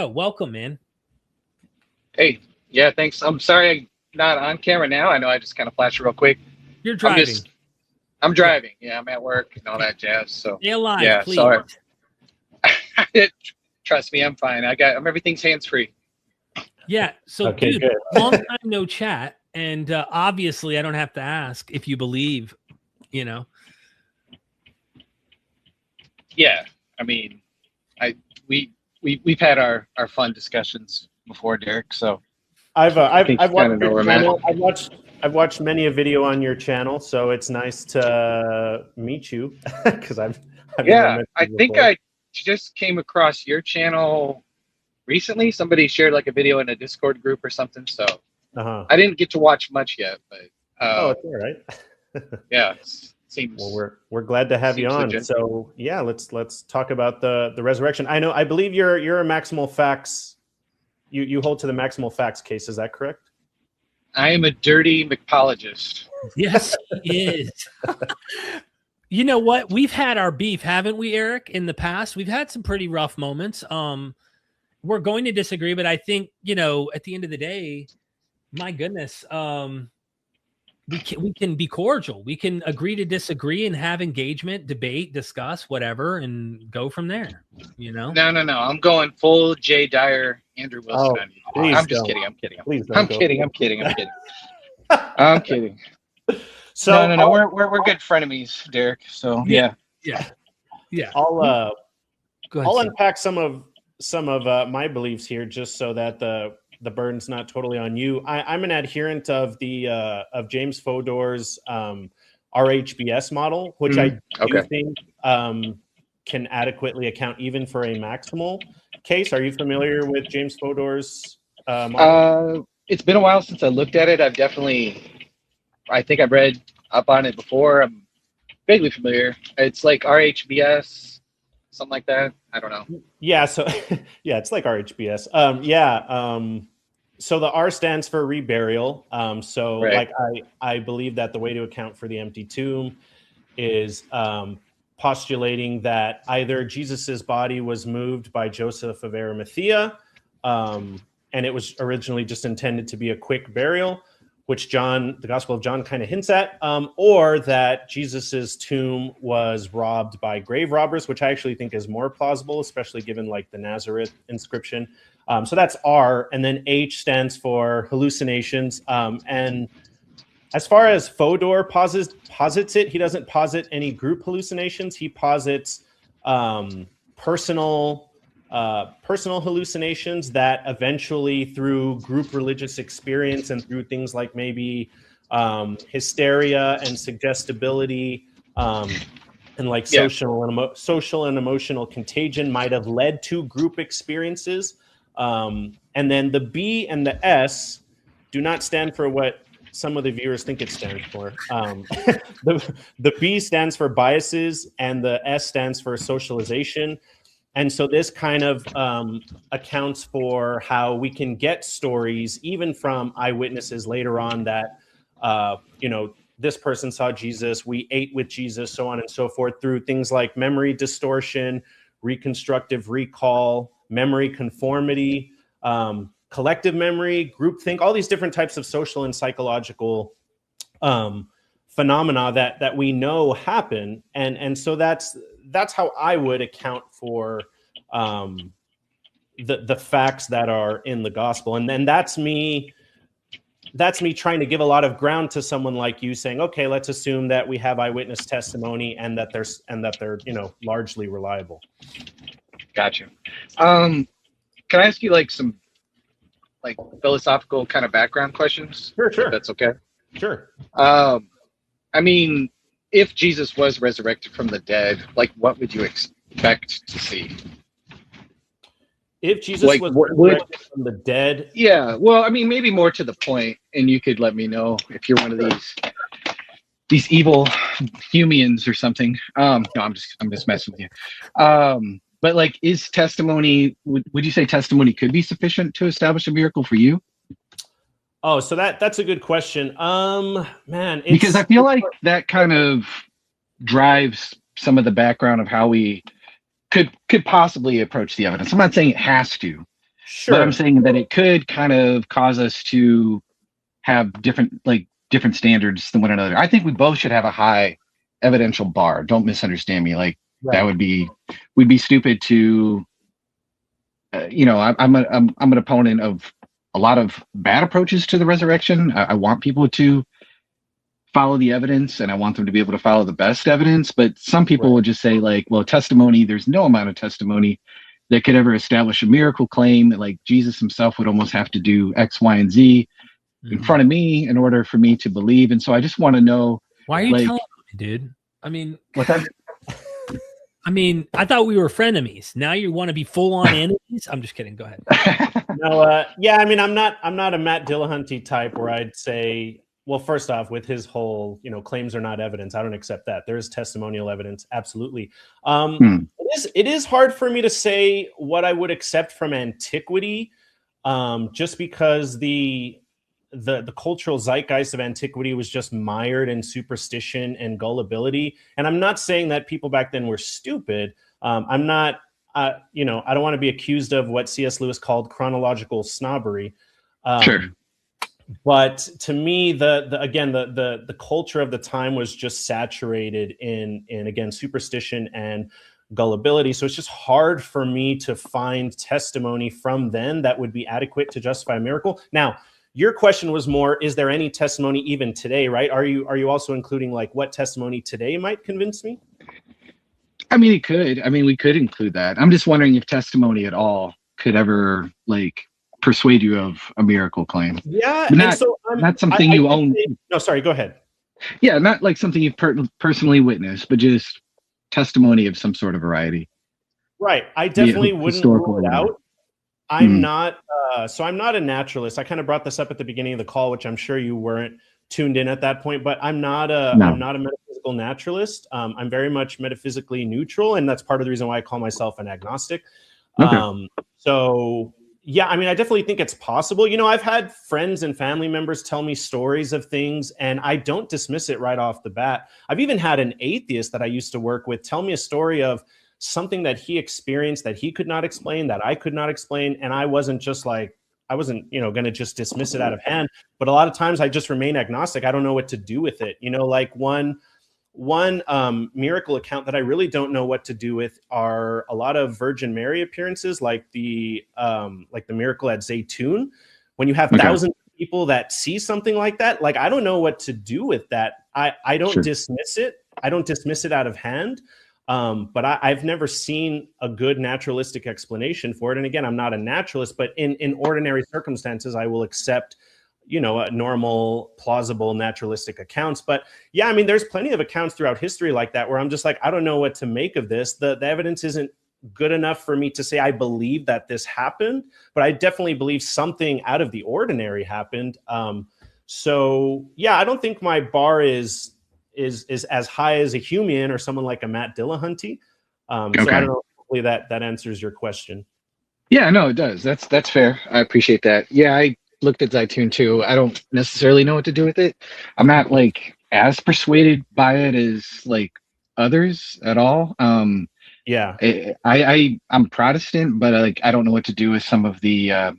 Oh, welcome, man. Hey, yeah, thanks. I'm sorry I'm not on camera now. I know I just kind of flashed real quick. You're I'm driving. just, I'm Yeah. driving. Yeah, I'm at work and all that jazz. So, Stay alive, yeah, please. sorry. Trust me, I'm fine. Everything's hands free. Yeah. So, Okay, dude, good. long time no chat, and obviously, I don't have to ask if you believe. You know. Yeah, I mean, we've had our fun discussions before, Derek. So I've think you watched kinda know your where I'm at. channel. I've watched many a video on your channel, so it's nice to meet you because I've never Yeah, met I you think before. I just came across your channel recently. Somebody shared like a video in a Discord group or something. So Uh-huh. I didn't get to watch much yet, but Oh, it's all right. yeah, seems Well, we're glad to have you seems on. legit. So yeah, let's talk about the resurrection. I believe you're a maximal facts. You hold to the maximal facts case. Is that correct? I am a dirty McPologist. Yes, he is. You know what? We've had our beef, haven't we, Eric? In the past, we've had some pretty rough moments. We're going to disagree, but I think at the end of the day, my goodness, we can be cordial. We can agree to disagree and have engagement, debate, discuss, whatever, and go from there. No. I'm going full Jay Dyer, Andrew Wilson Oh, on you. please I'm just don't. kidding. I'm kidding. Please don't I'm go. kidding. I'm kidding. I'm kidding. I'm kidding. So No. We're good frenemies, Derek. So yeah. I'll Go ahead, I'll Steve. unpack some of my beliefs here, just so that the burden's not totally on you. I'm an adherent of the of James Fodor's RHBS model, which I do Okay. think can adequately account even for a maximal case. Are you familiar with James Fodor's model? It's been a while since I looked at it. I think I've read up on it before. I'm vaguely familiar. It's like RHBS, something like that. I don't know. Yeah, so yeah, it's like RHBS. So the R stands for reburial. So Right. like I believe that the way to account for the empty tomb is postulating that either Jesus's body was moved by Joseph of Arimathea, and it was originally just intended to be a quick burial, which the Gospel of John kind of hints at, or that Jesus's tomb was robbed by grave robbers, which I actually think is more plausible, especially given like the Nazareth inscription. So that's R, and then H stands for hallucinations. And as far as Fodor posits it, he doesn't posit any group hallucinations. He posits personal hallucinations that eventually, through group religious experience and through things like maybe hysteria and suggestibility and like social and emotional contagion, might have led to group experiences. And then the B and the S do not stand for what some of the viewers think it stands for. The B stands for biases and the S stands for socialization. And so this kind of accounts for how we can get stories, even from eyewitnesses later on, that, this person saw Jesus, we ate with Jesus, so on and so forth, through things like memory distortion, reconstructive recall, memory conformity, collective memory, groupthink, all these different types of social and psychological phenomena that we know happen. And so that's how I would account for the facts that are in the gospel. And then that's me trying to give a lot of ground to someone like you, saying, okay, let's assume that we have eyewitness testimony and that they're largely reliable. Gotcha. Can I ask you like some like philosophical kind of background questions? Sure. If that's okay. Sure. I mean, if Jesus was resurrected from the dead, like what would you expect to see? If Jesus was resurrected from the dead? Yeah, well, I mean, maybe more to the point, and you could let me know if you're one of these evil Humians or something. No, I'm just messing with you. But like, is testimony? Would you say testimony could be sufficient to establish a miracle for you? Oh, so that's a good question. Man, because I feel like that kind of drives some of the background of how we could possibly approach the evidence. I'm not saying it has to, Sure. But I'm saying that it could kind of cause us to have different standards than one another. I think we both should have a high evidential bar. Don't misunderstand me. Like that would be, we'd be stupid to, I'm an opponent of a lot of bad approaches to the resurrection. I want people to follow the evidence, and I want them to be able to follow the best evidence. But some people would just say like, well, testimony, there's no amount of testimony that could ever establish a miracle claim. That like Jesus himself would almost have to do X, Y, and Z in front of me in order for me to believe. And so I just want to know, why are you telling me, dude? I mean, what's that? I mean, I thought we were frenemies. Now you want to be full on enemies? I'm just kidding. Go ahead. No, yeah, I mean, I'm not a Matt Dillahunty type where I'd say, well, first off, with his whole, claims are not evidence, I don't accept that. There is testimonial evidence, absolutely. It is hard for me to say what I would accept from antiquity, just because the cultural zeitgeist of antiquity was just mired in superstition and gullibility. And I'm not saying that people back then were stupid. I'm not, I don't want to be accused of what C.S. Lewis called chronological snobbery. Sure. But to me, the culture of the time was just saturated in again, superstition and gullibility. So it's just hard for me to find testimony from then that would be adequate to justify a miracle. Now, your question was more, is there any testimony even today, right? Are you also including like what testimony today might convince me? I mean, it could. I mean, we could include that. I'm just wondering if testimony at all could ever like persuade you of a miracle claim. Yeah, not something you own. No, sorry, go ahead. Yeah, not like something you've personally witnessed, but just testimony of some sort of variety. Right. I definitely wouldn't rule it out. I'm not a naturalist. I kind of brought this up at the beginning of the call, which I'm sure you weren't tuned in at that point, but I'm not a metaphysical naturalist. I'm very much metaphysically neutral, and that's part of the reason why I call myself an agnostic. Okay. So yeah, I mean, I definitely think it's possible. I've had friends and family members tell me stories of things, and I don't dismiss it right off the bat. I've even had an atheist that I used to work with tell me a story of something that he experienced that he could not explain, that I could not explain. And I wasn't going to just dismiss it out of hand. But a lot of times I just remain agnostic. I don't know what to do with it. Like one miracle account that I really don't know what to do with are a lot of Virgin Mary appearances, like the miracle at Zaytun, when you have thousands of people that see something like that. Like, I don't know what to do with that. I don't dismiss it. I don't dismiss it out of hand. But I've never seen a good naturalistic explanation for it. And again, I'm not a naturalist, but in ordinary circumstances, I will accept, normal, plausible, naturalistic accounts. But yeah, I mean, there's plenty of accounts throughout history like that, where I'm just like, I don't know what to make of this. The evidence isn't good enough for me to say I believe that this happened, but I definitely believe something out of the ordinary happened. So yeah, I don't think my bar is as high as a Humean or someone like a Matt Dillahunty. So I don't know, hopefully that answers your question. Yeah, no, it does. That's fair. I appreciate that. Yeah, I looked at Zaytun too. I don't necessarily know what to do with it. I'm not like as persuaded by it as like others at all. Yeah, I'm Protestant, but I don't know what to do with some of the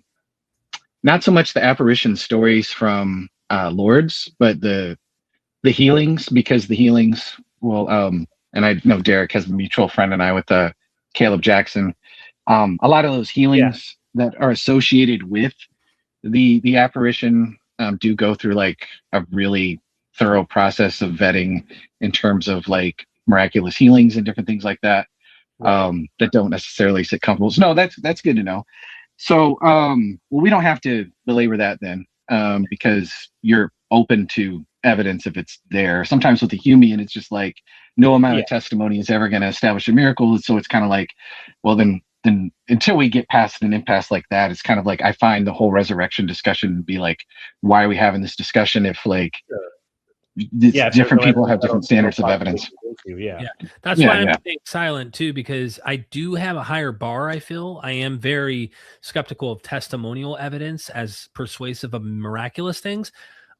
not so much the apparition stories from Lourdes, but the healings, because the healings will and I know Derek has a mutual friend and I with Caleb Jackson. A lot of those healings that are associated with the apparition do go through like a really thorough process of vetting in terms of like miraculous healings and different things like that that don't necessarily sit comfortable. So no, that's good to know. So well, we don't have to belabor that then, because you're open to evidence if it's there. Sometimes with the Humean, it's just like no amount of testimony is ever going to establish a miracle. So it's kind of like, well, then until we get past an impasse like that, it's kind of like I find the whole resurrection discussion to be like, why are we having this discussion if like different people have different standards of evidence? That's why I'm staying silent too, because I do have a higher bar. I feel I am very skeptical of testimonial evidence as persuasive of miraculous things.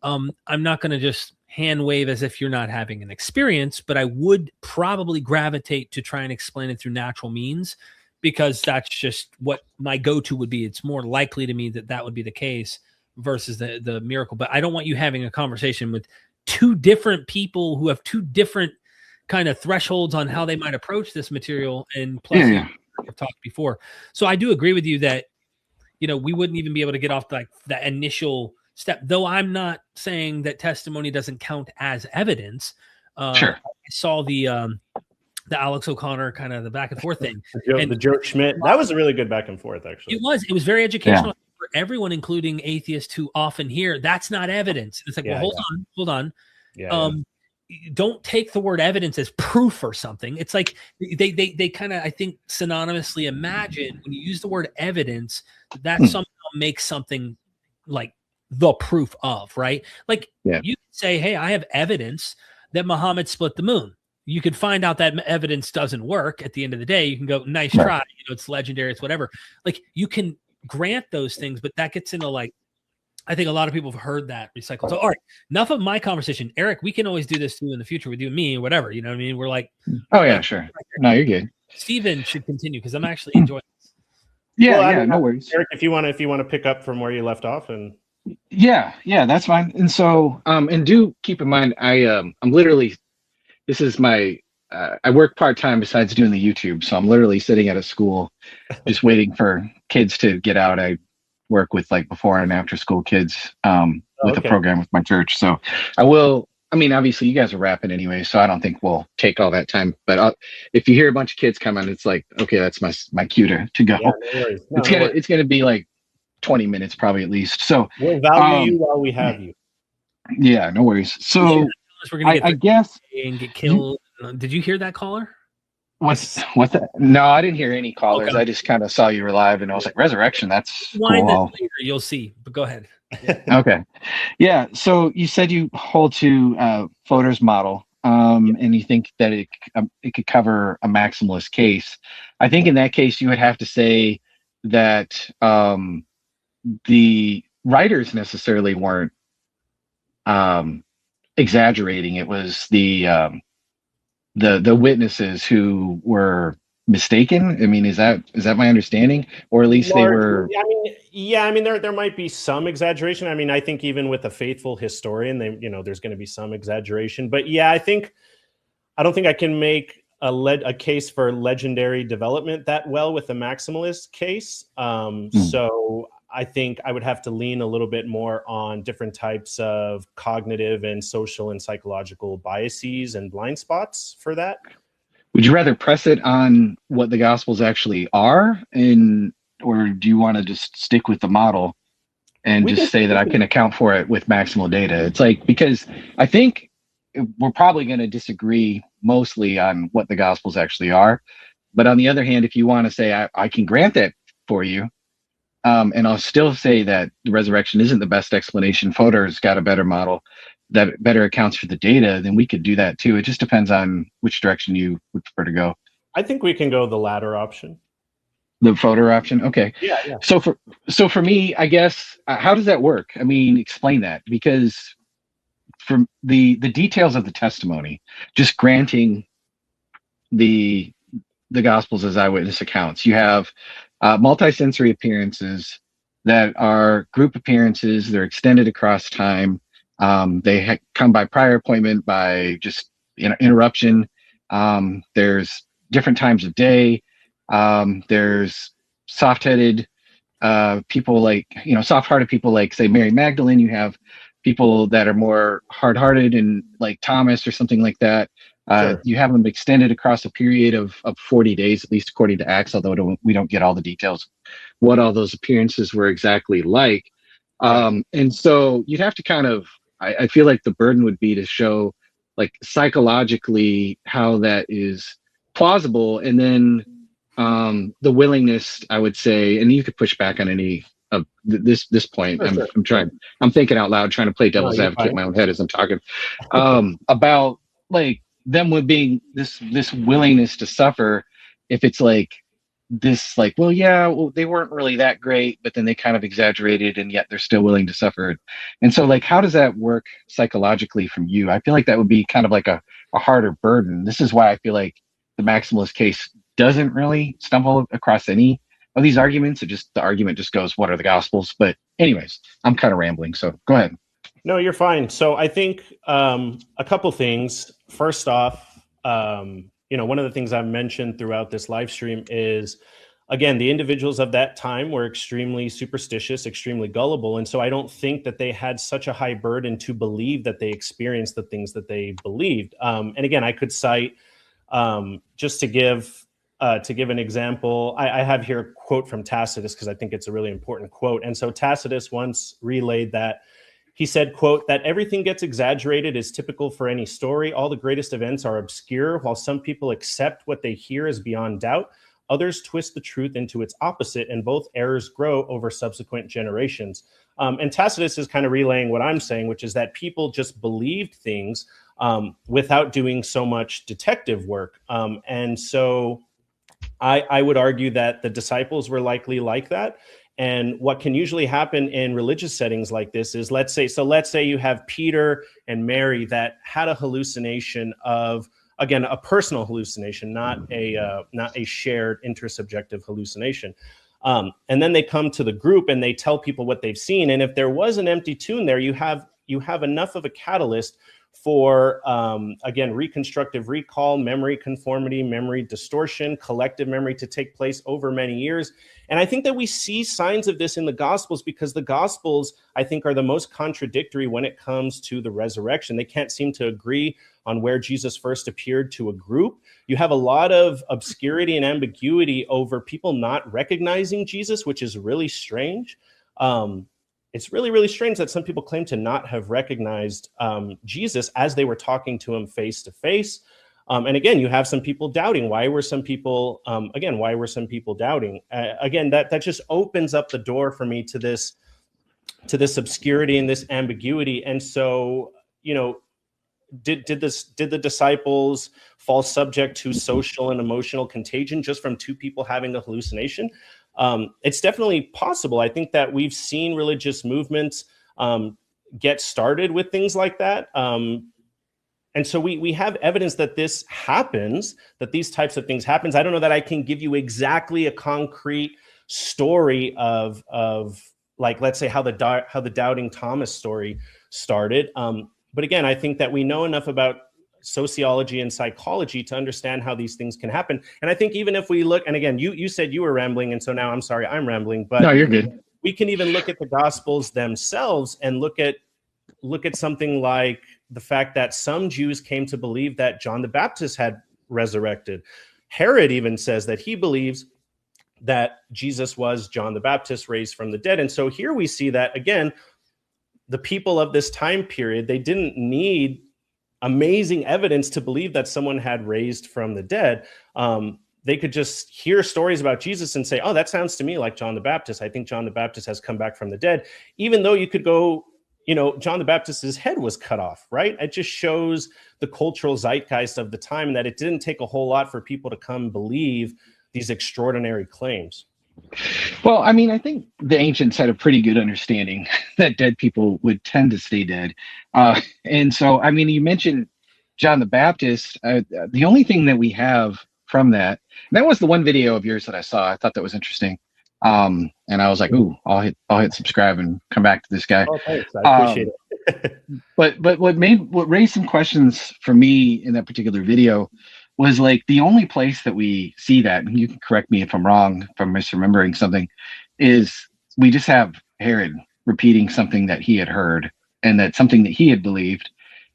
I'm not going to just hand wave as if you're not having an experience, but I would probably gravitate to try and explain it through natural means, because that's just what my go-to would be. It's more likely to me that that would be the case versus the miracle. But I don't want you having a conversation with two different people who have two different kind of thresholds on how they might approach this material. And plus, I've talked before. So I do agree with you that, you know, we wouldn't even be able to get off like that initial step, though I'm not saying that testimony doesn't count as evidence. Sure. I saw the Alex O'Connor kind of the back and forth thing. The Joe Schmidt. That was a really good back and forth, actually. It was very educational for everyone, including atheists who often hear that's not evidence. It's like, well, hold on. Don't take the word evidence as proof or something. It's like they kind of, I think, synonymously imagine when you use the word evidence, that somehow makes something like the proof of, right? Like you could say, hey, I have evidence that Muhammad split the moon. You could find out that evidence doesn't work at the end of the day. You can go, nice try. You know, it's legendary. It's whatever. Like you can grant those things, but that gets into like, I think a lot of people have heard that recycled. So, all right, enough of my conversation. Eric, we can always do this too in the future with you and me or whatever. You know what I mean? We're like, oh yeah, sure. No, you're good. Steven should continue because I'm actually enjoying this. Yeah, no worries. Eric, if you want to pick up from where you left off, and yeah, that's fine. And so, and do keep in mind, I'm literally, this is my, I work part-time besides doing the YouTube. So I'm literally sitting at a school, just waiting for kids to get out. I work with like before and after school kids with a program with my church. So I mean, obviously you guys are rapping anyway, so I don't think we'll take all that time. But if you hear a bunch of kids come in, it's like, okay, that's my cue to go. Yeah, no worries. It's gonna be like 20 minutes probably at least. So we'll value you while we have you. Yeah, no worries. So we're gonna I guess and get killed. Did you hear that caller? What's that? No, I didn't hear any callers. Okay. I just kind of saw you were live, and I was like, "Resurrection, that's cool." Later, you'll see. But go ahead. Okay, yeah. So you said you hold to Fodor's model, and you think that it could cover a maximalist case. I think in that case, you would have to say that the writers necessarily weren't exaggerating. It was the witnesses who were mistaken. I mean, is that my understanding, or at least they were? I mean, there might be some exaggeration. I mean, I think even with a faithful historian, there's going to be some exaggeration. But yeah, I don't think I can make a case for legendary development that well with the maximalist case. So I think I would have to lean a little bit more on different types of cognitive and social and psychological biases and blind spots for that. Would you rather press it on what the Gospels actually are, or do you want to just stick with the model and just say that I can account for it with maximal data? It's like, because I think we're probably going to disagree mostly on what the Gospels actually are. But on the other hand, if you want to say I can grant that for you, and I'll still say that the resurrection isn't the best explanation, Fodor's got a better model that better accounts for the data, then we could do that too. It just depends on which direction you would prefer to go. I think we can go the latter option. The Fodor option? Okay. Yeah. So for me, I guess, how does that work? I mean, explain that, because from the details of the testimony, just granting the Gospels as eyewitness accounts, you have multi-sensory appearances that are group appearances. They're extended across time. They come by prior appointment, by just interruption. There's different times of day. There's soft-headed people, like, soft-hearted people like, say, Mary Magdalene. You have people that are more hard-hearted, and like Thomas or something like that. Sure. You have them extended across a period of 40 days, at least according to Acts, although we don't get all the details what all those appearances were exactly like. And so you'd have to kind of, I feel like the burden would be to show, like, psychologically how that is plausible, and then the willingness, I would say, and you could push back on any of this point. I'm thinking out loud, trying to play devil's advocate in my own head as I'm talking about, like, them with being this willingness to suffer. If it's like this, like, well, they weren't really that great, but then they kind of exaggerated, and yet they're still willing to suffer. And so, like, how does that work psychologically from you? I feel like that would be kind of like a harder burden. This is why I feel like the maximalist case doesn't really stumble across any of these arguments. The argument just goes, what are the Gospels? But anyways, I'm kind of rambling, so go ahead. No, you're fine. So I think a couple things. First off, one of the things I've mentioned throughout this live stream is, again, the individuals of that time were extremely superstitious, extremely gullible. And so I don't think that they had such a high burden to believe that they experienced the things that they believed. And again, I could cite, just to give an example, I have here a quote from Tacitus because I think it's a really important quote. And so Tacitus once relayed that. He said, quote, that everything gets exaggerated is typical for any story. All the greatest events are obscure. While some people accept what they hear as beyond doubt, others twist the truth into its opposite, and both errors grow over subsequent generations. And Tacitus is kind of relaying what I'm saying, which is that people just believed things without doing so much detective work. And so I would argue that the disciples were likely like that. And what can usually happen in religious settings like this is, let's say you have Peter and Mary that had a hallucination of, again, a personal hallucination, not a shared intersubjective hallucination. And then they come to the group and they tell people what they've seen. And if there was an empty tomb there, you have enough of a catalyst for, again, reconstructive recall, memory conformity, memory distortion, collective memory to take place over many years. And I think that we see signs of this in the Gospels because the Gospels, I think, are the most contradictory when it comes to the resurrection. They can't seem to agree on where Jesus first appeared to a group. You have a lot of obscurity and ambiguity over people not recognizing Jesus, which is really strange. It's really, really strange that some people claim to not have recognized Jesus as they were talking to him face to face. And again, you have some people doubting. Why were some people doubting? Again, that just opens up the door for me to this obscurity and this ambiguity. And so, did the disciples fall subject to social and emotional contagion just from two people having a hallucination? It's definitely possible. I think that we've seen religious movements get started with things like that. And so we have evidence that this happens, that these types of things happens. I don't know that I can give you exactly a concrete story of like, let's say how the Doubting Thomas story started. But again, I think that we know enough about sociology and psychology to understand how these things can happen. And I think even if we look, and again, you said you were rambling, and so now I'm sorry, I'm rambling, but no, you're good. We can even look at the Gospels themselves and look at something like the fact that some Jews came to believe that John the Baptist had resurrected. Herod even says that he believes that Jesus was John the Baptist raised from the dead. And so here we see that, again, the people of this time period, they didn't need amazing evidence to believe that someone had raised from the dead. They could just hear stories about Jesus and say, oh, that sounds to me like John the Baptist. I think John the Baptist has come back from the dead, even though you could go, John the Baptist's head was cut off, right? It just shows the cultural zeitgeist of the time and that it didn't take a whole lot for people to come believe these extraordinary claims. Well, I mean, I think the ancients had a pretty good understanding that dead people would tend to stay dead. And so, I mean, you mentioned John the Baptist. The only thing that we have from that was the one video of yours that I saw. I thought that was interesting. And I was like, ooh, I'll hit subscribe and come back to this guy. Oh, thanks. I appreciate it. but what raised some questions for me in that particular video was like the only place that we see that, and you can correct me if I'm wrong, if I'm misremembering something, is we just have Herod repeating something that he had heard and that something that he had believed.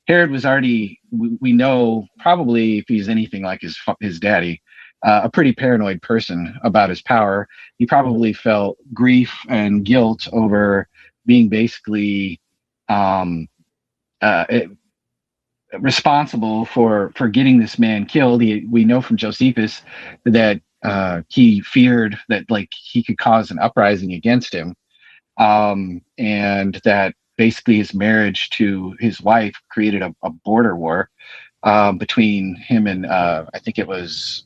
Herod was already, we know, probably if he's anything like his daddy, a pretty paranoid person about his power. He probably felt grief and guilt over being basically responsible for getting this man killed. We know from Josephus that he feared that like he could cause an uprising against him, and that basically his marriage to his wife created a border war between him and I think it was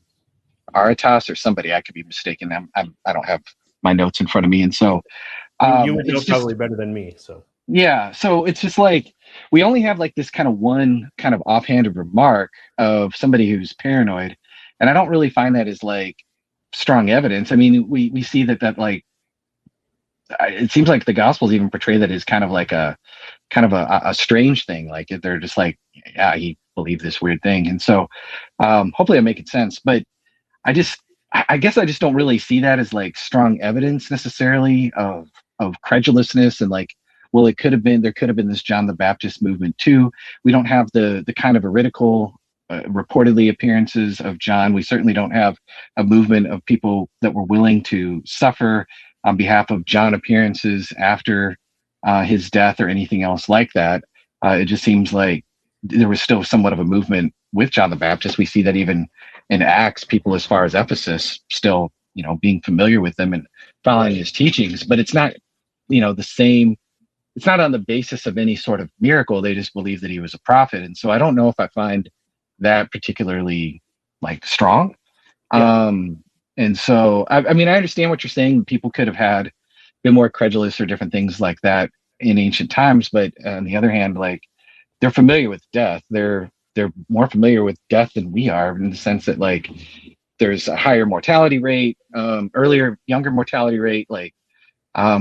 Aretas or somebody. I could be mistaken. I don't have my notes in front of me, and so you would know probably better than me. So yeah, so it's just like we only have like this kind of one kind of offhanded remark of somebody who's paranoid, And I don't really find that as like strong evidence. I mean, we see that like, it seems like the Gospels even portray that as kind of like a strange thing. Like they're just like, yeah, he believed this weird thing. And so hopefully I'm making sense, but I guess I just don't really see that as like strong evidence necessarily of credulousness. And like, well, there could have been this John the Baptist movement too. We don't have the kind of veridical reportedly appearances of John. We certainly don't have a movement of people that were willing to suffer on behalf of John appearances after his death or anything else like that. It just seems like there was still somewhat of a movement with John the Baptist. We see that even in Acts, people as far as Ephesus still, being familiar with them and following his teachings, but it's not, the same. It's not on the basis of any sort of miracle. They just believe that he was a prophet. And so I don't know if I find that particularly like strong. Yeah. And so, I mean, I understand what you're saying. People could have been more credulous or different things like that in ancient times. But on the other hand, like they're familiar with death. They're more familiar with death than we are, in the sense that like there's a higher mortality rate, younger mortality rate. Like they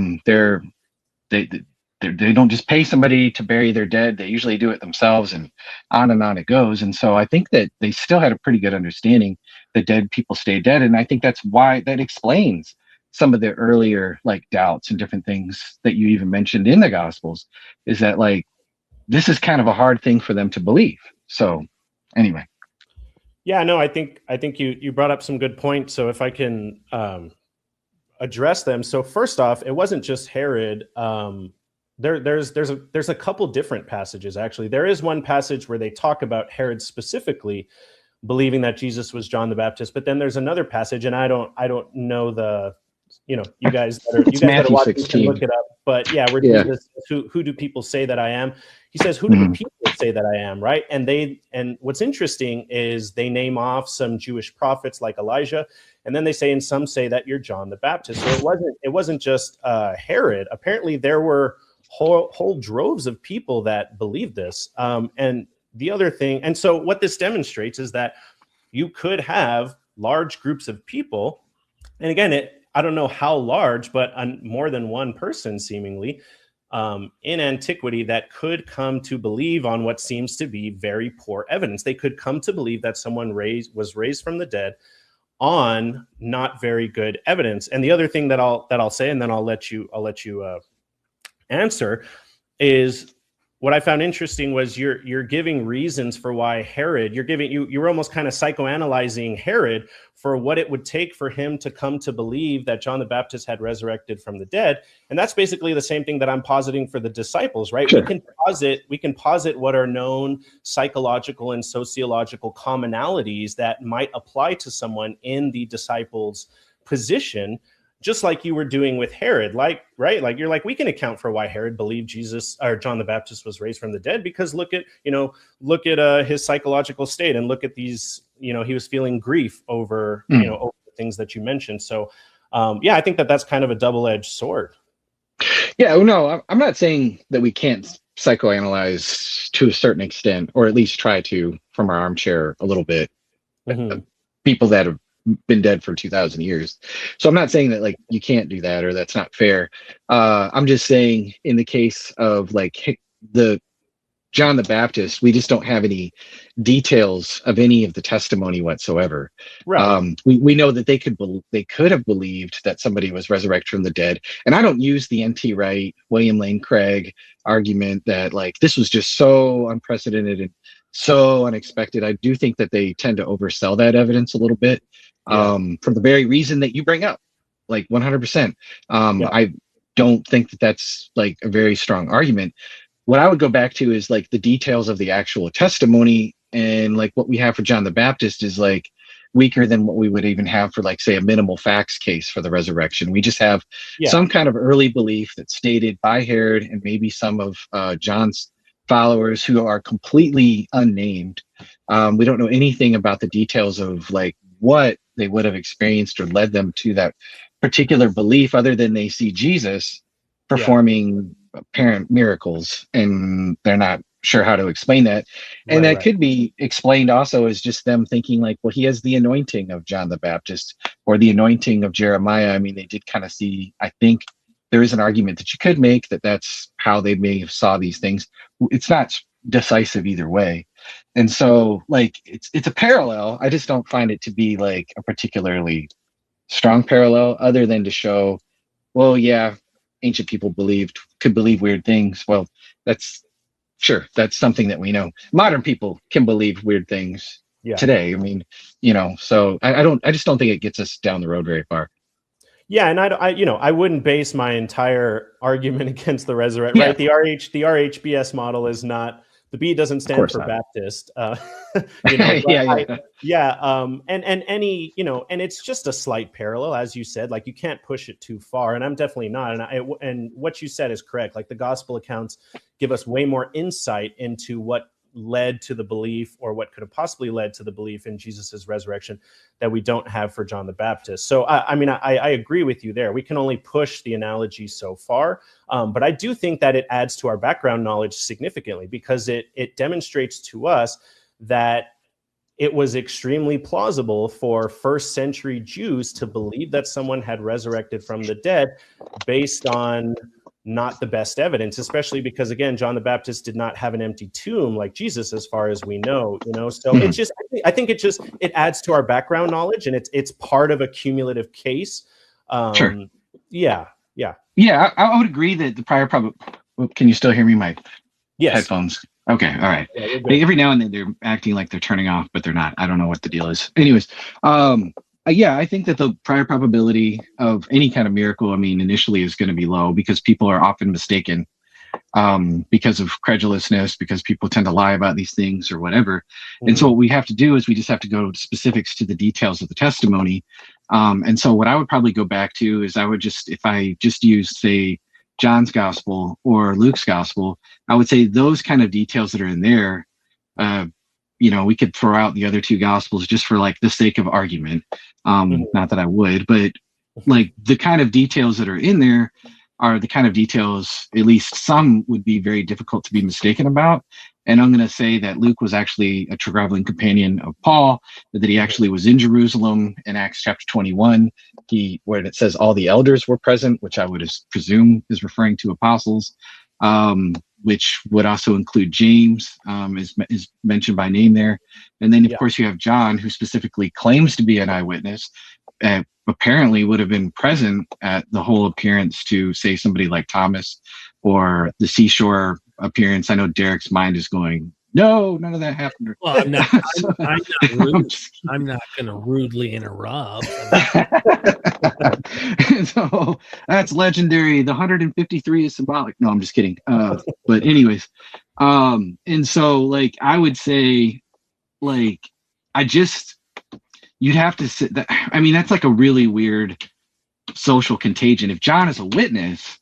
don't just pay somebody to bury their dead. They usually do it themselves, and on it goes. And so I think that they still had a pretty good understanding that dead people stay dead. And I think that's why that explains some of the earlier like doubts and different things that you even mentioned in the Gospels, is that like, this is kind of a hard thing for them to believe. So anyway. Yeah, no, I think you brought up some good points. So if I can address them. So first off, it wasn't just Herod. There's a couple different passages, actually. There is one passage where they talk about Herod specifically believing that Jesus was John the Baptist, but then there's another passage, and I don't know the, you guys that are watching can look it up. But yeah, where Jesus says, who do people say that I am? He says, who do the people say that I am, right? And what's interesting is they name off some Jewish prophets like Elijah, and then they say, and some say that you're John the Baptist. So it wasn't just Herod. Apparently there were whole droves of people that believed this. And the other thing, and so what this demonstrates is that you could have large groups of people, and again, I don't know how large, but more than one person seemingly in antiquity that could come to believe on what seems to be very poor evidence. They could come to believe that someone was raised from the dead on not very good evidence. And the other thing that I'll say, and then I'll let you answer, is what I found interesting was you're giving reasons for why Herod, you were almost kind of psychoanalyzing Herod for what it would take for him to come to believe that John the Baptist had resurrected from the dead. And that's basically the same thing that I'm positing for the disciples, right? Sure. We can posit what are known psychological and sociological commonalities that might apply to someone in the disciples' position, just like you were doing with Herod, right? Like you're like, we can account for why Herod believed Jesus or John the Baptist was raised from the dead, because look at his psychological state, and look at these, he was feeling grief over, over the things that you mentioned. So, I think that's kind of a double-edged sword. Yeah, no, I'm not saying that we can't psychoanalyze to a certain extent, or at least try to from our armchair a little bit. People that have been dead for 2,000 years. So I'm not saying that like you can't do that or that's not fair. I'm just saying in the case of like the John the Baptist, we just don't have any details of any of the testimony whatsoever. Right. We know that they could have believed that somebody was resurrected from the dead. And I don't use the N.T. Wright, William Lane Craig argument that like this was just so unprecedented and so unexpected. I do think that they tend to oversell that evidence a little bit. For the very reason that you bring up, like 100%. I don't think that that's like a very strong argument. What I would go back to is like the details of the actual testimony, and like what we have for John the Baptist is like weaker than what we would even have for like, say, a minimal facts case for the resurrection. We just have some kind of early belief that's stated by Herod and maybe some of John's followers who are completely unnamed. We don't know anything about the details of like what they would have experienced or led them to that particular belief, other than they see Jesus performing apparent miracles, and they're not sure how to explain that. And that could be explained also as just them thinking like, well, he has the anointing of John the Baptist or the anointing of Jeremiah. I mean, they did kind of see, I think there is an argument that you could make that that's how they may have saw these things. It's not decisive either way. And so like, it's a parallel. I just don't find it to be like a particularly strong parallel other than to show, well, yeah, ancient people could believe weird things. Well, that's something that we know. Modern people can believe weird things today. I mean, so I just don't think it gets us down the road very far. Yeah, and I wouldn't base my entire argument against the resurrection. Right, the RHBS model is not. The B doesn't stand for Baptist. And any, and it's just a slight parallel, as you said. Like, you can't push it too far, and I'm definitely not. And what you said is correct. Like, the gospel accounts give us way more insight into what led to the belief, or what could have possibly led to the belief in Jesus's resurrection, that we don't have for John the Baptist. So I agree with you there. We can only push the analogy so far, but I do think that it adds to our background knowledge significantly, because it demonstrates to us that it was extremely plausible for first century Jews to believe that someone had resurrected from the dead based on not the best evidence, especially because, again, John the Baptist did not have an empty tomb like Jesus, as far as we know, so it's just, I think it adds to our background knowledge, and it's part of a cumulative case. Sure. Yeah. I would agree that the prior can you still hear me? My headphones. Okay. All right. Yeah, every now and then they're acting like they're turning off, but they're not. I don't know what the deal is. Anyways, I think that the prior probability of any kind of miracle, initially is going to be low, because people are often mistaken because of credulousness, because people tend to lie about these things or whatever. And so what we have to do is we just have to go to specifics to the details of the testimony. And so what I would probably go back to is if I just use, say, John's gospel or Luke's gospel, I would say those kind of details that are in there, we could throw out the other two gospels just for like the sake of argument. Not that I would, but like the kind of details that are in there are the kind of details, at least some, would be very difficult to be mistaken about. And I'm going to say that Luke was actually a traveling companion of Paul, that he actually was in Jerusalem in Acts chapter 21, where it says all the elders were present, which I would presume is referring to apostles, which would also include James, is mentioned by name there. And then, of course, you have John, who specifically claims to be an eyewitness, apparently would have been present at the whole appearance to, say, somebody like Thomas, or the seashore appearance. I know Derek's mind is going, no, none of that happened. Well, I'm not going to rudely interrupt. So that's legendary. The 153 is symbolic. No, I'm just kidding. But anyways, and so like I would say, like you'd have to sit that. That's like a really weird social contagion. If John is a witness,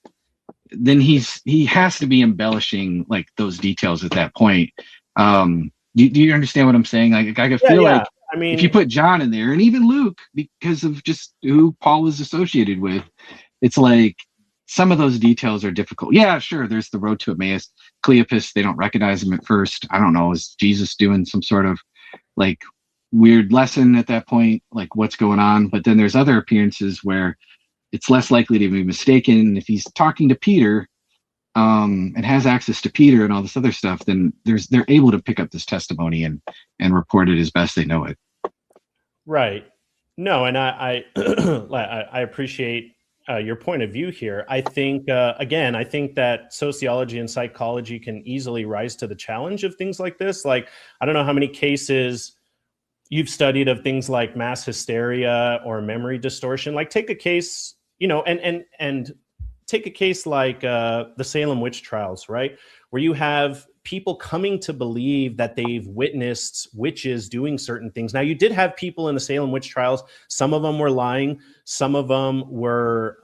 then he has to be embellishing like those details at that point. Do you understand what I'm saying? Like I feel like if you put John in there, and even Luke, because of just who Paul was associated with, it's like some of those details are difficult. Yeah, sure. There's the road to Emmaus. Cleopas, they don't recognize him at first. I don't know. Is Jesus doing some sort of like weird lesson at that point? Like what's going on? But then there's other appearances where it's less likely to be mistaken. If he's talking to Peter, and has access to Peter and all this other stuff, then they're able to pick up this testimony and report it as best they know it. Right. No, and I appreciate your point of view here. I think I think that sociology and psychology can easily rise to the challenge of things like this. Like, I don't know how many cases you've studied of things like mass hysteria or memory distortion. Like, take a case, and take a case like the Salem witch trials, right? Where you have people coming to believe that they've witnessed witches doing certain things. Now, you did have people in the Salem witch trials. Some of them were lying. Some of them were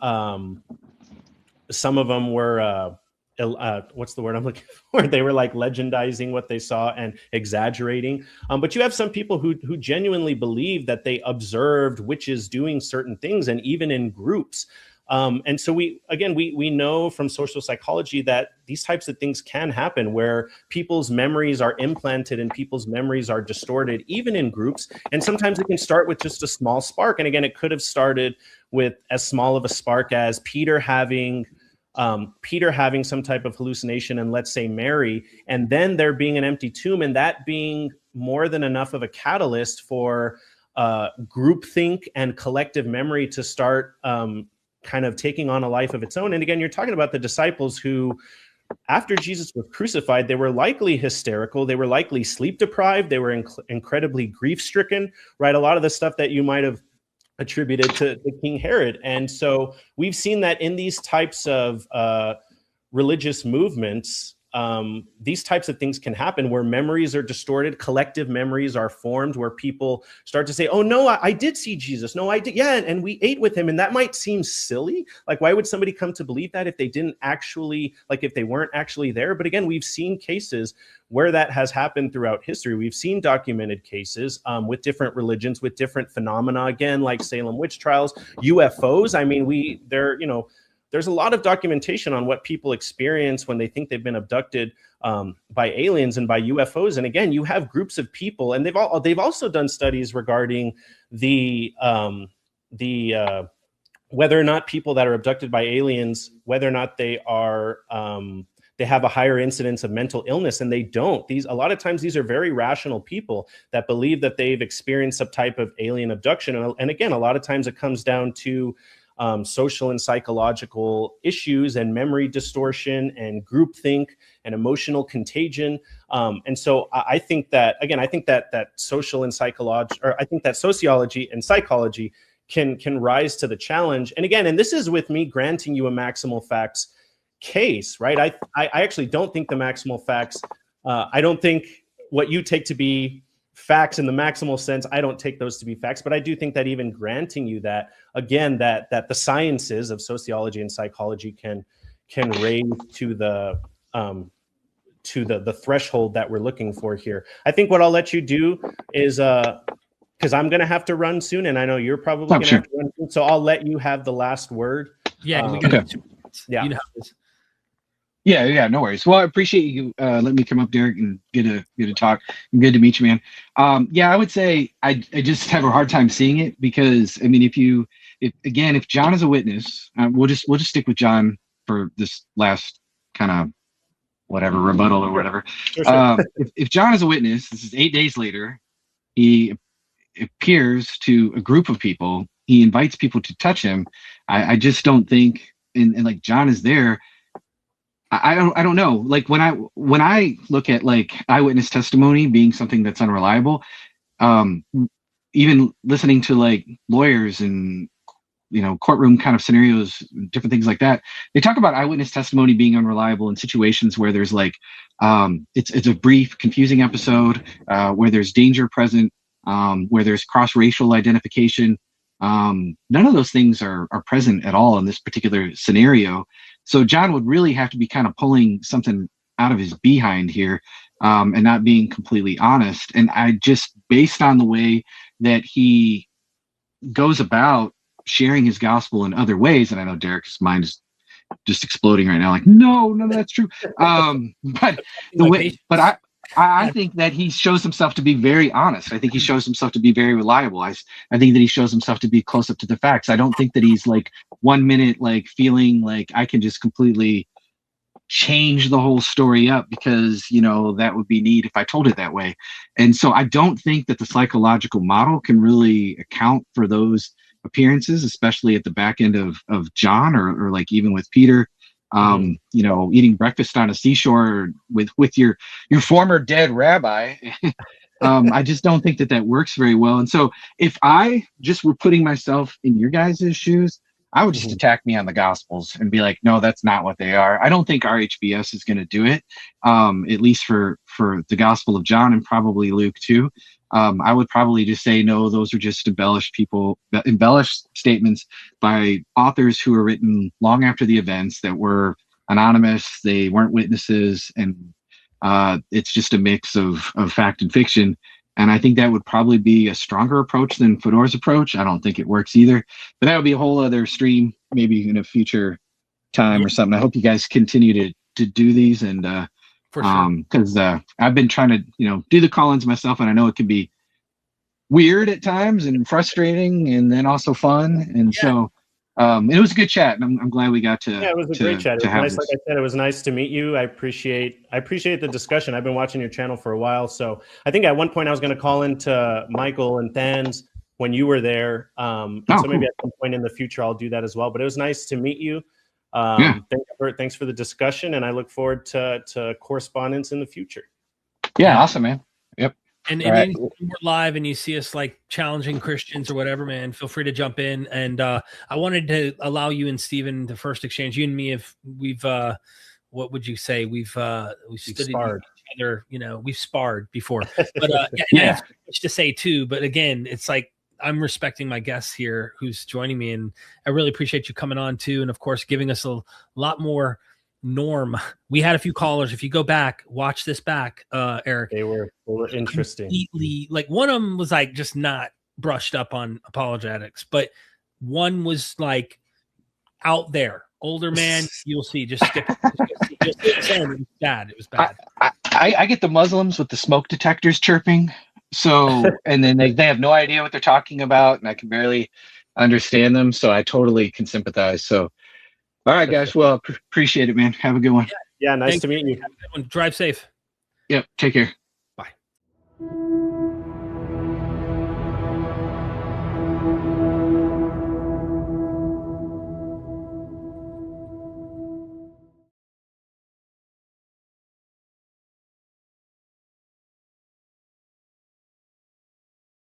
what's the word I'm looking for? They were like legendizing what they saw and exaggerating. But you have some people who genuinely believe that they observed witches doing certain things, and even in groups. And so we know from social psychology that these types of things can happen, where people's memories are implanted and people's memories are distorted, even in groups. And sometimes it can start with just a small spark. And again, it could have started with as small of a spark as Peter having some type of hallucination, and let's say Mary, and then there being an empty tomb, and that being more than enough of a catalyst for groupthink and collective memory to start kind of taking on a life of its own. And again, you're talking about the disciples who, after Jesus was crucified, they were likely hysterical. They were likely sleep deprived. They were incredibly grief stricken, right? A lot of the stuff that you might have attributed to King Herod. And so we've seen that in these types of religious movements, these types of things can happen where memories are distorted, collective memories are formed, where people start to say, oh no, I did see Jesus. No, I did. Yeah. And we ate with him. And that might seem silly. Like, why would somebody come to believe that if they didn't actually, like, if they weren't actually there? But again, we've seen cases where that has happened throughout history. We've seen documented cases with different religions, with different phenomena, again, like Salem witch trials, UFOs. I mean, there's a lot of documentation on what people experience when they think they've been abducted by aliens and by UFOs. And again, you have groups of people, and they've also done studies regarding the whether or not people that are abducted by aliens, whether or not they are they have a higher incidence of mental illness, and they don't. A lot of times these are very rational people that believe that they've experienced some type of alien abduction. And again, a lot of times it comes down to social and psychological issues and memory distortion and groupthink and emotional contagion. And so I think that, again, I think that social and psychology, or I think that sociology and psychology can rise to the challenge. And again, and this is with me granting you a maximal facts case, right? I actually don't think the maximal facts, I don't think what you take to be facts in the maximal sense, I don't take those to be facts, but I do think that even granting you that, again, that the sciences of sociology and psychology can raise to the threshold that we're looking for here. I think what I'll let you do is because I'm going to have to run soon, and I know you're probably going to have to run soon, so I'll let you have the last word. Yeah, yeah. You know this. Yeah, no worries. Well, I appreciate you letting me come up, Derek, and get a talk. Good to meet you, man. I would say I just have a hard time seeing it, because I mean, if John is a witness, we'll just stick with John for this last kind of whatever rebuttal or whatever. Sure. If John is a witness, this is 8 days later. He appears to a group of people. He invites people to touch him. I just don't think, and like John is there. I don't know. Like when I look at like eyewitness testimony being something that's unreliable, even listening to like lawyers and courtroom kind of scenarios, different things like that, they talk about eyewitness testimony being unreliable in situations where there's like it's a brief, confusing episode, where there's danger present, where there's cross-racial identification. None of those things are present at all in this particular scenario. So John would really have to be kind of pulling something out of his behind here, and not being completely honest. And I just, based on the way that he goes about sharing his gospel in other ways, and I know Derek's mind is just exploding right now, like, no, that's true. But I think that he shows himself to be very honest. I think he shows himself to be very reliable. I think that he shows himself to be close up to the facts. I don't think that he's like 1 minute like feeling like I can just completely change the whole story up because that would be neat if I told it that way. And so I don't think that the psychological model can really account for those appearances, especially at the back end of John or like even with Peter. Eating breakfast on a seashore with your former dead rabbi. I just don't think that works very well. And so if I just were putting myself in your guys' shoes, I would just attack me on the Gospels and be like, no, that's not what they are. I don't think RHBS is going to do it, at least for the Gospel of John and probably Luke too. I would probably just say, no, those are just embellished statements by authors who were written long after the events that were anonymous. They weren't witnesses, and it's just a mix of fact and fiction. And I think that would probably be a stronger approach than Fedor's approach. I don't think it works either, but that would be a whole other stream maybe in a future time or something. I hope you guys continue to do these, and For sure. because I've been trying to do the call-ins myself, and I know it can be weird at times and frustrating, and then also fun. And so it was a good chat, and I'm glad we got to. Yeah, it was a great chat. It was nice. This. Like I said, it was nice to meet you. I appreciate the discussion. I've been watching your channel for a while, so I think at one point I was going to call into Michael and Than's when you were there. So maybe at some point in the future I'll do that as well. But it was nice to meet you. Thanks for the discussion, and I look forward to correspondence in the future. Yeah, awesome, man. Yep. And anytime we're live and you see us like challenging Christians or whatever, man, feel free to jump in. And I wanted to allow you and Stephen to first exchange. You and me, if we've what would you say? We've studied sparred. each other, we've sparred before. But I have so much to say too. But again, it's like I'm respecting my guests here who's joining me, and I really appreciate you coming on too, and of course giving us a lot more norm. We had a few callers. If you go back, watch this back, Erik. They were interesting. Completely, like one of them was like just not brushed up on apologetics, but one was like out there. Older man, you'll see. Just skip it. It was bad. It was bad. I get the Muslims with the smoke detectors chirping. So, and then they have no idea what they're talking about, and I can barely understand them. So I totally can sympathize. So, all right, guys. Well, appreciate it, man. Have a good one. Yeah, nice to meet you. Drive safe. Yep. Take care.